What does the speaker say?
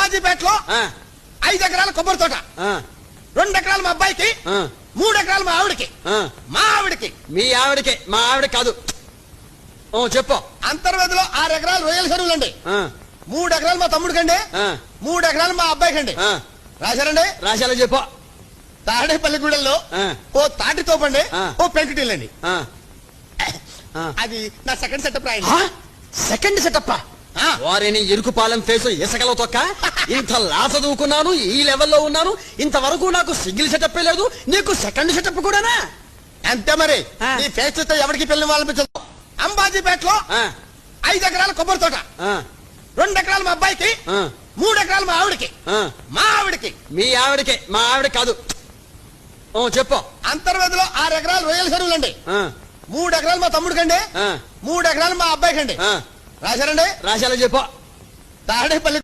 అంబాజీపేటలో 5 ఎకరాల కొబ్బరి తోట, 2 ఎకరాలు మా అబ్బాయికి, 3 ఎకరాలు మా ఆవిడకి. మా ఆవిడకి. మీ ఆవిడకి? మా ఆవిడ కాదు. చెప్పు. అంతర్వేదిలో 6 ఎకరాలు రొయ్యల చెరువులండి, 3 ఎకరాలు మా తమ్ముడికండి, 3 ఎకరాలు మా అబ్బాయికండి. రాశారండి? రాశాలో చెప్పు. తాడేపల్లిగూడెల్లో ఓ తాటి తోపండి, ఓ పెంకుటిల్లండి. అది నా సెకండ్ సెటప్ రాయండి. Second setup? వారిని ఇరుకుపాలెం ఫేసు ఇసకలో తొక్క. ఇంత లా చదువుకున్నాను, ఈ లెవెల్లో ఉన్నాను, ఇంతవరకు నాకు సింగిల్ సెటప్ లేదు, నీకు సెకండ్ సెటప్ కూడానా? అంతే మరి. నీ ఫేస్ చూస్తే ఎవరికి పెళ్లి వాళ్ళనిపించదు. అంబాజీపేటలో 5 ఎకరాల కొబ్బరి తోట, 2 ఎకరాలు మా అబ్బాయికి, 3 ఎకరాలు మా ఆవిడకి. మా ఆవిడకి. మీ ఆవిడకి? మా ఆవిడ కాదు. చెప్పు. అంతర్వేదిలో 6 ఎకరాలు రొయ్యల చెరువులండి, 3 ఎకరాలు మా తమ్ముడికండి, 3 ఎకరాలు మా అబ్బాయికండి. రాశారండి? రాశాలో చెప్పు. తాడేపల్లి